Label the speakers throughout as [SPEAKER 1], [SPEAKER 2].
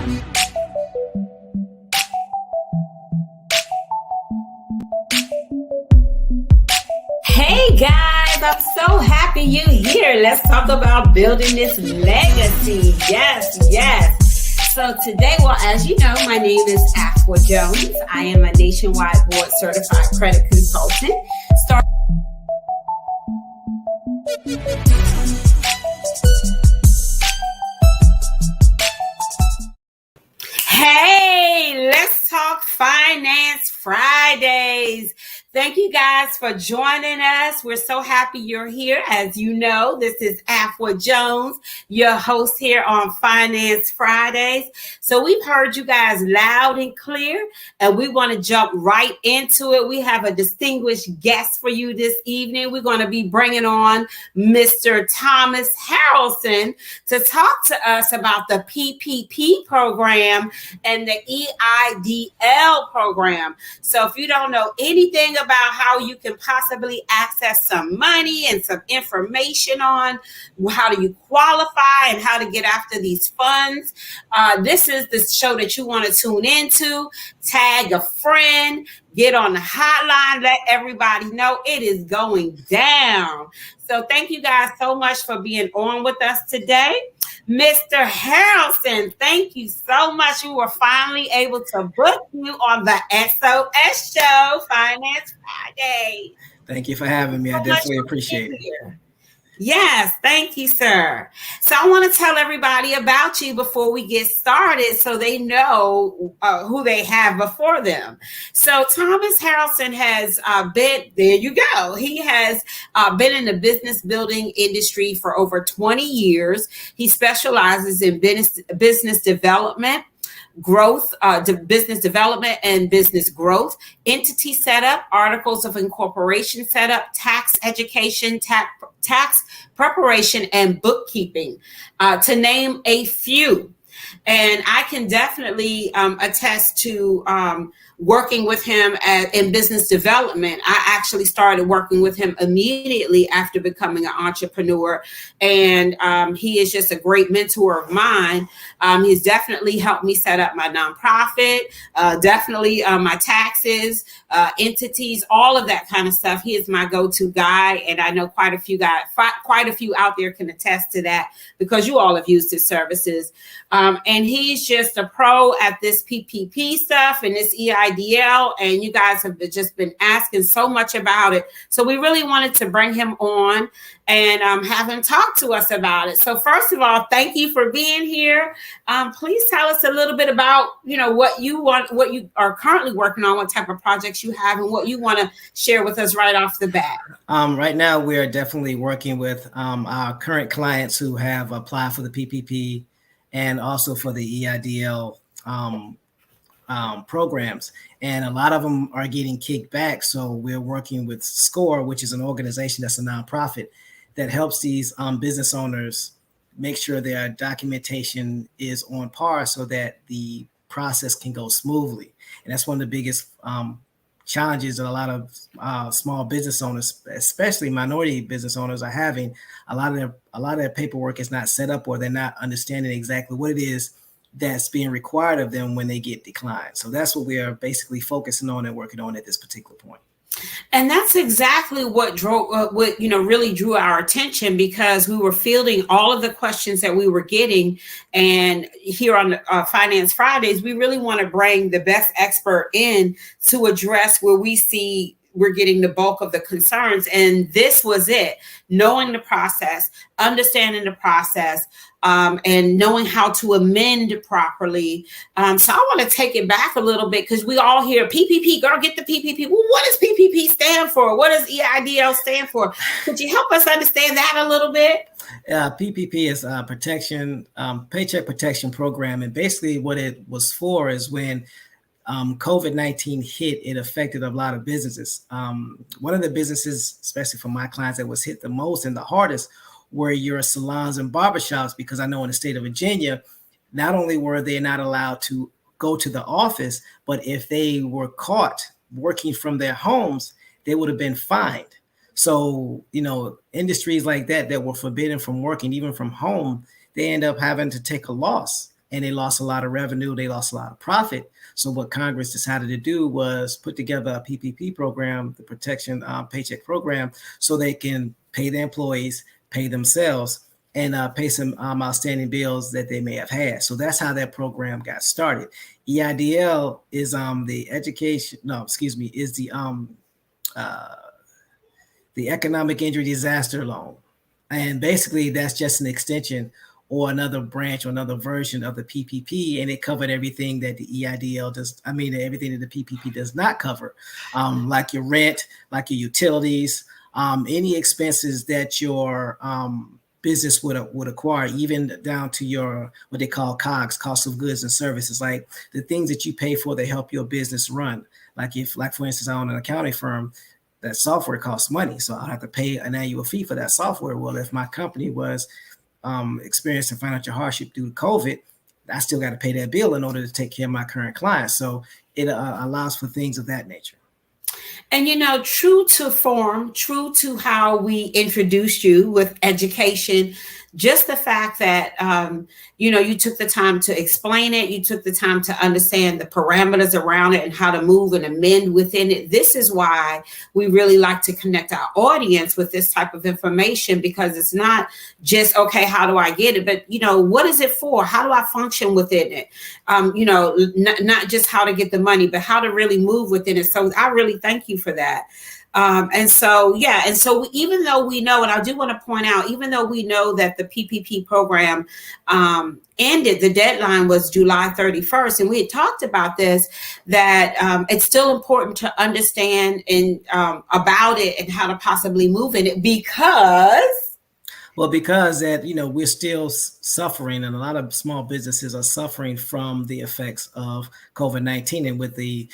[SPEAKER 1] Hey guys, I'm so happy you're here. Let's talk about building this legacy. Yes. So today, well, as you know, my name is Afua Jones. I am a nationwide board certified credit consultant. Hey, let's talk Finance Fridays. Thank you guys for joining us. We're so happy you're here. As you know, this is Afua Jones, your host here on Finance Fridays. So we've heard you guys loud and clear, and we want to jump right into it. We have a distinguished guest for you this evening. We're going to be bringing on Mr. Thomas Harrelson to talk to us about the PPP program and the EIDL program. So if you don't know anything about how you can possibly access some money and some information on how do you qualify and how to get after these funds, this is the show that you want to tune into. Tag a friend, get on the hotline, let everybody know it is going down. So thank you guys so much for being on with us today. Mr. Harrelson, thank you so much. We were finally able to book you on the SOS show, Finance Friday.
[SPEAKER 2] Thank you for having me. I definitely appreciate it.
[SPEAKER 1] Yes, thank you, sir. So I want to tell everybody about you before we get started so they know who they have before them. So Thomas Harrelson has been, there you go. He has been in the business building industry for over 20 years. He specializes in business development, growth, business development and business growth, entity setup, articles of incorporation setup, tax education, tax preparation, and bookkeeping, to name a few. And I can definitely attest to working with him in business development. I actually started working with him immediately after becoming an entrepreneur. And he is just a great mentor of mine. He's definitely helped me set up my nonprofit, definitely my taxes, entities, all of that kind of stuff. He is my go-to guy. And I know quite a few out there can attest to that because you all have used his services. And he's just a pro at this PPP stuff and this EIDL, and you guys have just been asking so much about it. So we really wanted to bring him on and have him talk to us about it. So first of all, thank you for being here. Please tell us a little bit about, what you want, what you are currently working on, what type of projects you have, and what you want to share with us right off the bat.
[SPEAKER 2] Right now, we are definitely working with our current clients who have applied for the PPP and also for the EIDL programs. And a lot of them are getting kicked back. So we're working with SCORE, which is an organization that's a nonprofit that helps these business owners make sure their documentation is on par so that the process can go smoothly. And that's one of the biggest challenges that a lot of small business owners, especially minority business owners, are having. A lot of their paperwork is not set up, or they're not understanding exactly what it is that's being required of them when they get declined. So that's what we are basically focusing on and working on at this particular point.
[SPEAKER 1] And that's exactly what really drew our attention, because we were fielding all of the questions that we were getting. And here on Finance Fridays, we really want to bring the best expert in to address where we see we're getting the bulk of the concerns. And this was it: knowing the process, understanding the process, and knowing how to amend properly. So I want to take it back a little bit, because we all hear PPP, girl, get the PPP. Well, what does PPP stand for? What does EIDL stand for? Could you help us understand that a little bit?
[SPEAKER 2] PPP is a paycheck protection program. And basically what it was for is when COVID-19 hit, it affected a lot of businesses. One of the businesses, especially for my clients, that was hit the most and the hardest were your salons and barbershops, because I know in the state of Virginia, not only were they not allowed to go to the office, but if they were caught working from their homes, they would have been fined. So, industries like that were forbidden from working even from home, they end up having to take a loss and they lost a lot of revenue. They lost a lot of profit. So what Congress decided to do was put together a PPP program, the Protection Paycheck Program, so they can pay their employees, pay themselves, and pay some outstanding bills that they may have had. So that's how that program got started. EIDL is the Economic Injury Disaster Loan. And basically that's just an extension or another branch or another version of the PPP, and it covered everything that the EIDL does. I mean, everything that the PPP does not cover, like your rent, like your utilities, any expenses that your business would acquire, even down to your what they call COGS, cost of goods and services, like the things that you pay for to help your business run. Like for instance, I own an accounting firm. That software costs money, so I have to pay an annual fee for that software. Well, if my company was experiencing financial hardship due to COVID, I still got to pay that bill in order to take care of my current clients. So it allows for things of that nature.
[SPEAKER 1] And, true to form, true to how we introduced you with education, just the fact that, you took the time to explain it. You took the time to understand the parameters around it and how to move and amend within it. This is why we really like to connect our audience with this type of information, because it's not just, okay, how do I get it? But, what is it for? How do I function within it? Not just how to get the money, but how to really move within it. So I really thank you for that. And so even though we know, and I do want to point out, even though we know that the PPP program ended, the deadline was July 31st, and we had talked about this, that it's still important to understand and about it and how to possibly move in it, because
[SPEAKER 2] that, we're still suffering, and a lot of small businesses are suffering from the effects of COVID-19, and with the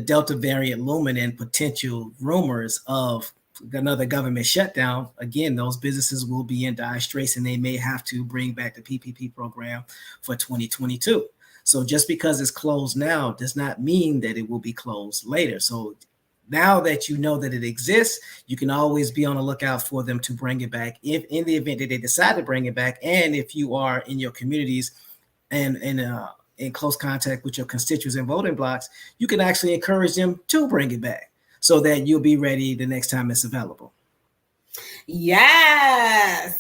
[SPEAKER 2] Delta variant looming and potential rumors of another government shutdown, again, those businesses will be in dire straits, and they may have to bring back the PPP program for 2022. So just because it's closed now does not mean that it will be closed later. So now that you know that it exists, you can always be on the lookout for them to bring it back if in the event that they decide to bring it back. And if you are in your communities and in close contact with your constituents and voting blocks, you can actually encourage them to bring it back so that you'll be ready the next time it's available.
[SPEAKER 1] Yes.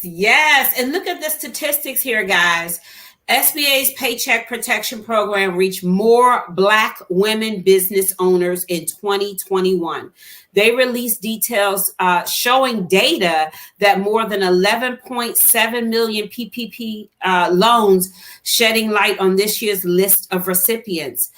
[SPEAKER 1] And look at the statistics here, guys. SBA's Paycheck Protection Program reached more Black women business owners in 2021. They released details showing data that more than 11.7 million PPP loans, shedding light on this year's list of recipients.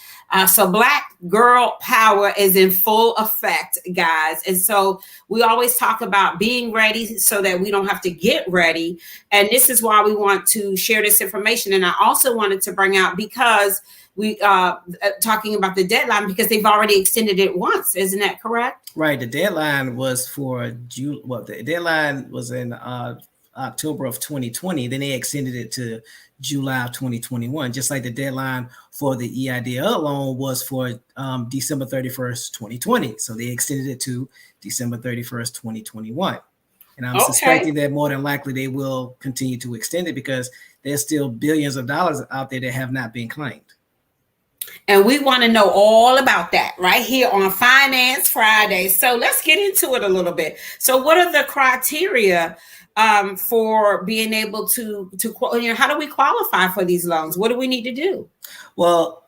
[SPEAKER 1] So Black girl power is in full effect, guys. And so we always talk about being ready so that we don't have to get ready. And this is why we want to share this information. And I also wanted to bring out, because we talking about the deadline, because they've already extended it once. Isn't that correct?
[SPEAKER 2] Right. The deadline was for June. Well, the deadline was in October of 2020. Then they extended it to July of 2021, just like the deadline for the EIDL loan was for December 31st, 2020. So they extended it to December 31st, 2021. And I'm suspecting that more than likely they will continue to extend it, because there's still billions of dollars out there that have not been claimed.
[SPEAKER 1] And we want to know all about that right here on Finance Friday. So let's get into it a little bit. So what are the criteria for being able to how do we qualify for these loans? What do we need to do?
[SPEAKER 2] Well,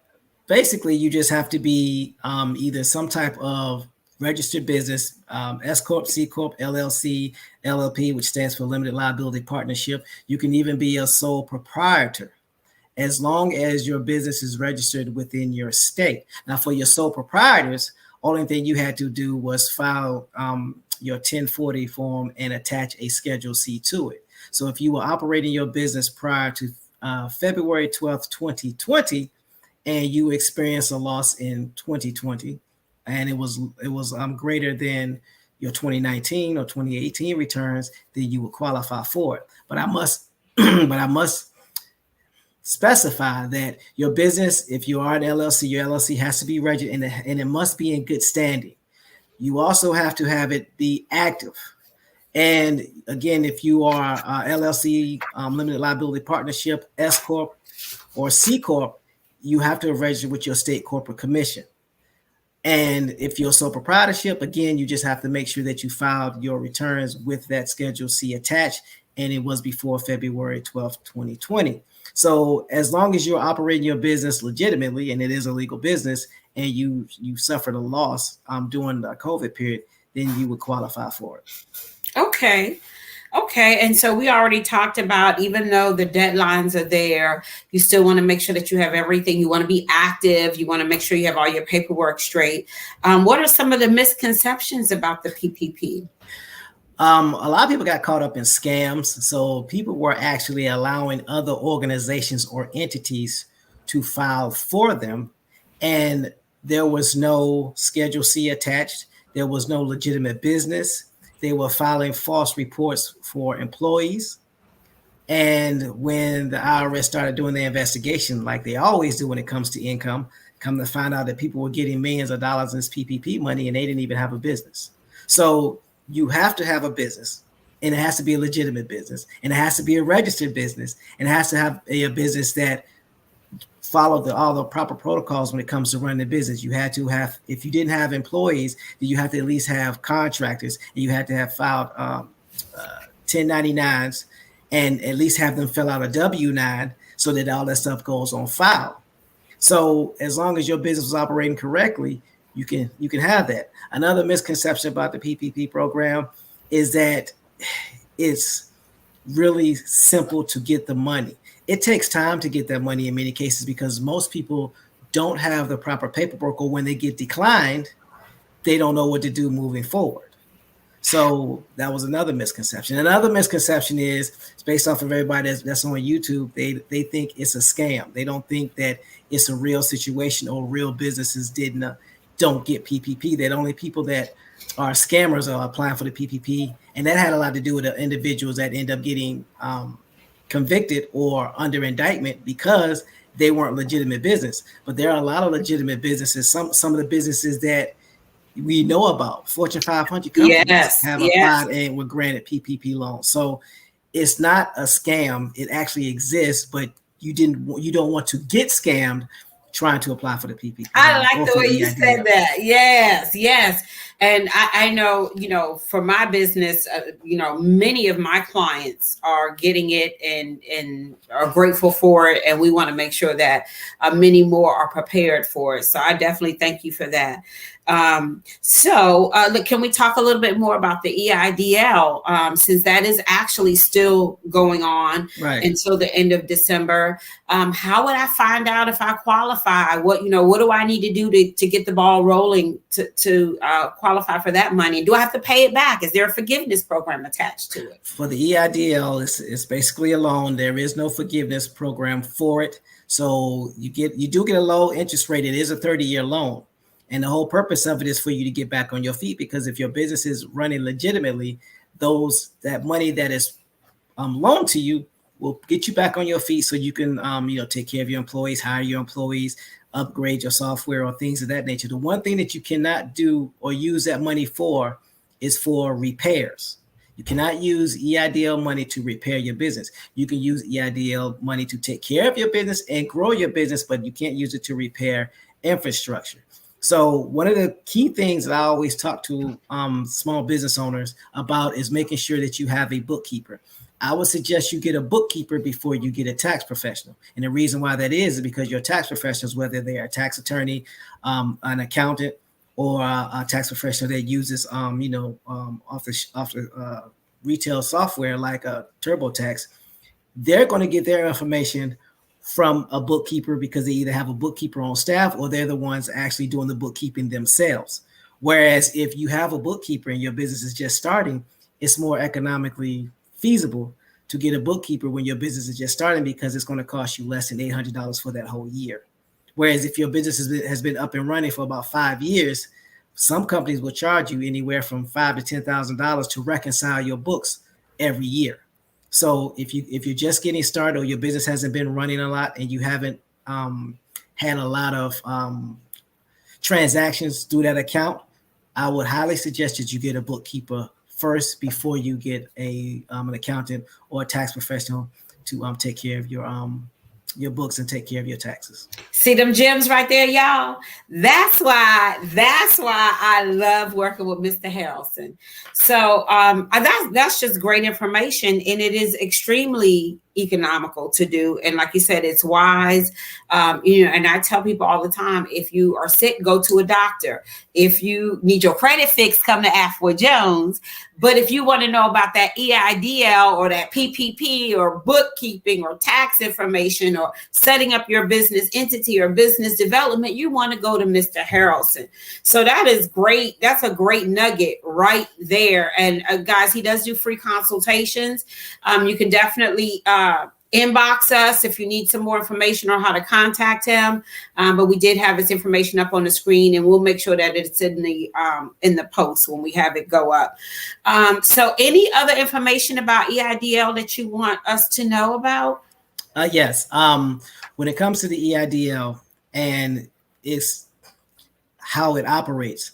[SPEAKER 2] basically, you just have to be either some type of registered business, S Corp, C Corp, LLC, LLP, which stands for Limited Liability Partnership. You can even be a sole proprietor, as long as your business is registered within your state. Now, for your sole proprietors, only thing you had to do was file your 1040 form and attach a Schedule C to it. So if you were operating your business prior to February 12th, 2020, and you experienced a loss in 2020, and it was greater than your 2019 or 2018 returns, then you would qualify for it. But I must specify that your business, if you are an LLC, your LLC has to be registered and it must be in good standing. You also have to have it be active. And again, if you are LLC, limited liability partnership, S corp, or C corp, you have to register with your state corporate commission. And if you're a sole proprietorship, again, you just have to make sure that you filed your returns with that Schedule C attached, and it was before February 12th, 2020. So as long as you're operating your business legitimately, and it is a legal business, and you suffered a loss during the COVID period, then you would qualify for it.
[SPEAKER 1] Okay. Okay. And so we already talked about, even though the deadlines are there, you still want to make sure that you have everything. You want to be active. You want to make sure you have all your paperwork straight. What are some of the misconceptions about the PPP?
[SPEAKER 2] A lot of people got caught up in scams. So people were actually allowing other organizations or entities to file for them. And there was no Schedule C attached. There was no legitimate business. They were filing false reports for employees. And when the IRS started doing their investigation, like they always do when it comes to income, come to find out that people were getting millions of dollars in this PPP money and they didn't even have a business. So you have to have a business, and it has to be a legitimate business, and it has to be a registered business, and it has to have a business that follow all the proper protocols when it comes to running the business. You had to have, if you didn't have employees, then you have to at least have contractors, and you had to have filed 1099s and at least have them fill out a W-9 so that all that stuff goes on file. So as long as your business is operating correctly, you can have that. Another misconception about the PPP program is that it's really simple to get the money. It takes time to get that money in many cases because most people don't have the proper paperwork, or when they get declined, they don't know what to do moving forward. So that was another misconception. Another misconception is, it's based off of everybody that's on YouTube. They think it's a scam. They don't think that it's a real situation or real businesses don't get PPP. That only people that are scammers are applying for the PPP, and that had a lot to do with the individuals that end up getting convicted or under indictment because they weren't legitimate business. But there are a lot of legitimate businesses. Some of the businesses that we know about, Fortune 500 companies, have applied and were granted PPP loans. So it's not a scam. It actually exists, but you don't want to get scammed trying to apply for the PPP.
[SPEAKER 1] I like the way you said that. Yes. And I know, for my business, many of my clients are getting it and are grateful for it. And we want to make sure that many more are prepared for it. So I definitely thank you for that. Look, can we talk a little bit more about the EIDL, since that is actually still going on until the end of December? How would I find out if I qualify? What do I need to do to get the ball rolling to qualify for that money? Do I have to pay it back? Is there a forgiveness program attached to it?
[SPEAKER 2] For the EIDL, it's basically a loan. There is no forgiveness program for it. So you do get a low interest rate. It is a 30-year loan. And the whole purpose of it is for you to get back on your feet, because if your business is running legitimately, that money that is loaned to you will get you back on your feet so you can take care of your employees, hire your employees, upgrade your software, or things of that nature. The one thing that you cannot do or use that money for is for repairs. You cannot use EIDL money to repair your business. You can use EIDL money to take care of your business and grow your business, but you can't use it to repair infrastructure. So one of the key things that I always talk to small business owners about is making sure that you have a bookkeeper. I would suggest you get a bookkeeper before you get a tax professional. And the reason why that is because your tax professionals, whether they are a tax attorney, an accountant, or a tax professional that uses, off the retail software like a TurboTax, they're going to get their information from a bookkeeper because they either have a bookkeeper on staff or they're the ones actually doing the bookkeeping themselves. Whereas if you have a bookkeeper and your business is just starting, it's more economically feasible to get a bookkeeper when your business is just starting because it's going to cost you less than $800 for that whole year. Whereas if your business has been up and running for about 5 years, some companies will charge you anywhere from $5,000 to $10,000 to reconcile your books every year. So if you're just getting started or your business hasn't been running a lot and you haven't had a lot of transactions through that account, I would highly suggest that you get a bookkeeper first before you get an accountant or a tax professional to take care of your books and take care of your taxes.
[SPEAKER 1] See them gems right there, y'all. That's why I love working with Mr. Harrelson. So that's just great information, and it is extremely economical to do. And like you said, it's wise. And I tell people all the time, if you are sick, go to a doctor. If you need your credit fixed, come to Afua Jones. But if you want to know about that EIDL or that PPP or bookkeeping or tax information or setting up your business entity or business development, you want to go to Mr. Harrelson. So that is great. That's a great nugget right there. And guys, he does do free consultations. You can definitely inbox us if you need some more information on how to contact him. But we did have his information up on the screen, and we'll make sure that it's in the post when we have it go up. So any other information about EIDL that you want us to know about?
[SPEAKER 2] Yes. When it comes to the EIDL and it's how it operates,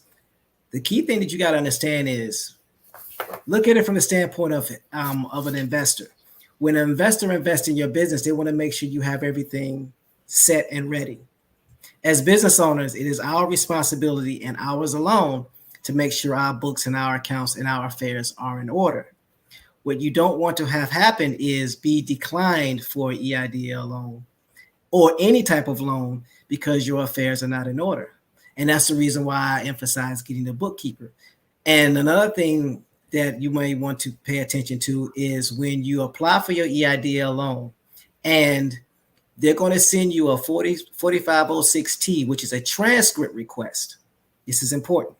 [SPEAKER 2] the key thing that you got to understand is look at it from the standpoint of an investor. When an investor invests in your business, they want to make sure you have everything set and ready. As business owners, it is our responsibility and ours alone to make sure our books and our accounts and our affairs are in order. What you don't want to have happen is be declined for an EIDL loan or any type of loan because your affairs are not in order. And that's the reason why I emphasize getting a bookkeeper. And another thing that you may want to pay attention to is when you apply for your EIDL loan and they're going to send you a 4506T, which is a transcript request. This is important.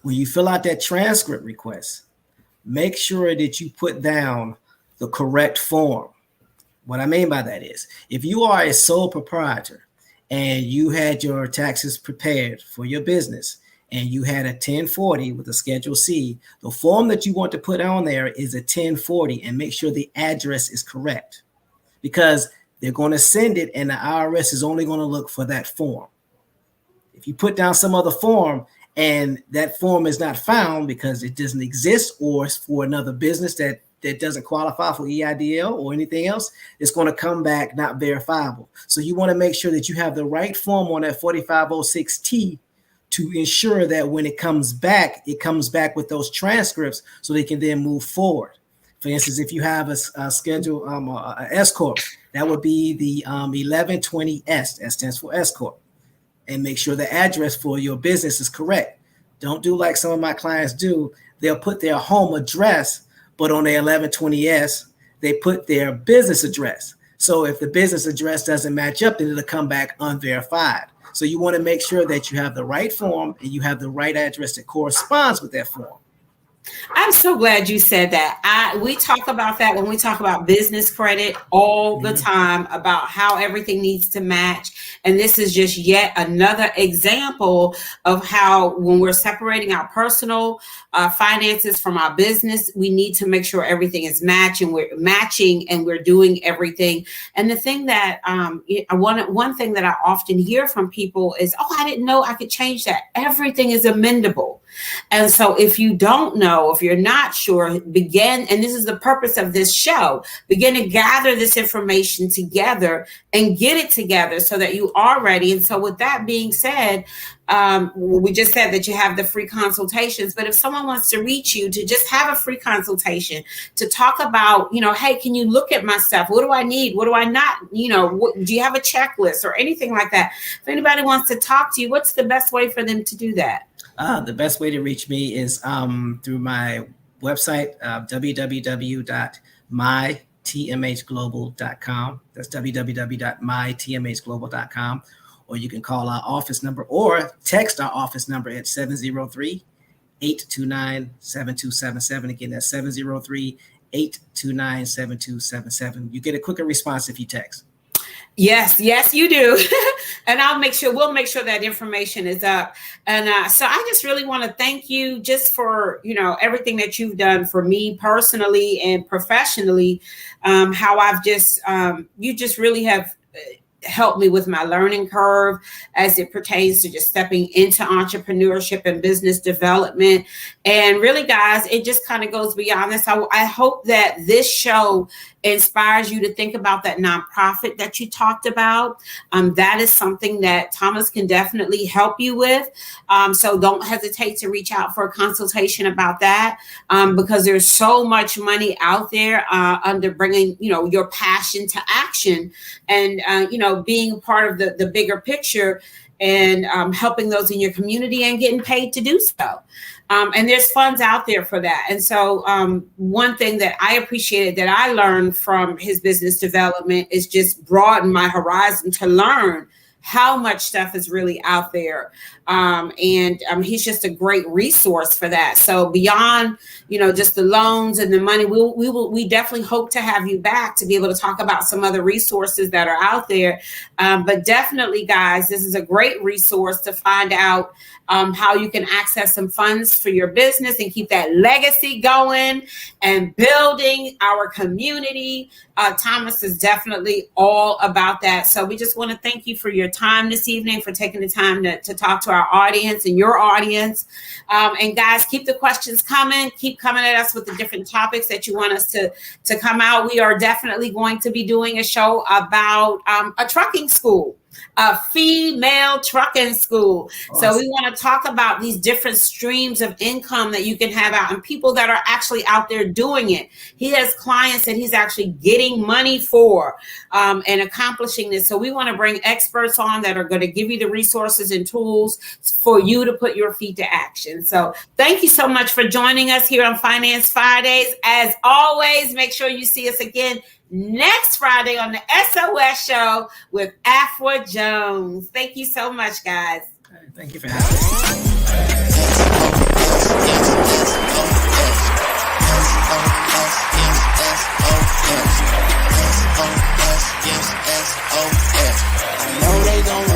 [SPEAKER 2] When you fill out that transcript request, make sure that you put down the correct form. What I mean by that is if you are a sole proprietor and you had your taxes prepared for your business and you had a 1040 with a Schedule C, the form that you want to put on there is a 1040 and make sure the address is correct because they're going to send it and the IRS is only going to look for that form. If you put down some other form and that form is not found because it doesn't exist or it's for another business that doesn't qualify for EIDL or anything else, it's going to come back not verifiable. So you want to make sure that you have the right form on that 4506T to ensure that when it comes back with those transcripts so they can then move forward. For instance, if you have a schedule, a S Corp, that would be the 1120S, that stands for S Corp. And make sure the address for your business is correct. Don't do like some of my clients do. They'll put their home address, but on their 1120S, they put their business address. So if the business address doesn't match up, then it'll come back unverified. So you want to make sure that you have the right form and you have the right address that corresponds with that form.
[SPEAKER 1] I'm so glad you said that. We talk about that when we talk about business credit all the time about how everything needs to match. And this is just yet another example of how when we're separating our personal finances from our business, we need to make sure everything is matching and we're doing everything. And the thing that one thing that I often hear from people is, oh, I didn't know I could change that. Everything is amendable. And so if you don't know, if you're not sure, begin, and this is the purpose of this show, begin to gather this information together and get it together so that you are ready. And so with that being said, we just said that you have the free consultations, but if someone wants to reach you to just have a free consultation to talk about, hey, can you look at my stuff? What do I need? What do I not? Do you have a checklist or anything like that? If anybody wants to talk to you, what's the best way for them to do that?
[SPEAKER 2] The best way to reach me is through my website, www.mytmhglobal.com. That's www.mytmhglobal.com. Or you can call our office number or text our office number at 703-829-7277. Again, that's 703-829-7277. You get a quicker response if you text.
[SPEAKER 1] Yes, you do. And we'll make sure that information is up. And so I just really want to thank you just for, everything that you've done for me personally and professionally, how I've just, you just really have helped me with my learning curve as it pertains to just stepping into entrepreneurship and business development. And really, guys, it just kind of goes beyond this. I hope that this show inspires you to think about that nonprofit that you talked about. That is something that Thomas can definitely help you with. So don't hesitate to reach out for a consultation about that, because there's so much money out there under bringing, your passion to action and, being part of the bigger picture and helping those in your community and getting paid to do so. And there's funds out there for that. And so one thing that I appreciated that I learned from his business development is just broaden my horizon to learn how much stuff is really out there. And he's just a great resource for that. So beyond, just the loans and the money, we definitely hope to have you back to be able to talk about some other resources that are out there. But definitely, guys, this is a great resource to find out how you can access some funds for your business and keep that legacy going and building our community. Thomas is definitely all about that. So we just want to thank you for your time this evening, for taking the time to talk to our audience and your audience. And guys, keep the questions coming. Keep coming at us with the different topics that you want us to come out. We are definitely going to be doing a show about a trucking school. A female trucking school. Awesome. So we want to talk about these different streams of income that you can have out and people that are actually out there doing it. He has clients that he's actually getting money for and accomplishing this. So we want to bring experts on that are going to give you the resources and tools for you to put your feet to action. So thank you so much for joining us here on Finance Fridays. As always, make sure you see us again next Friday on the SOS show with Afua Jones. Thank you so much, guys.
[SPEAKER 2] Thank you for having me. I know they gon'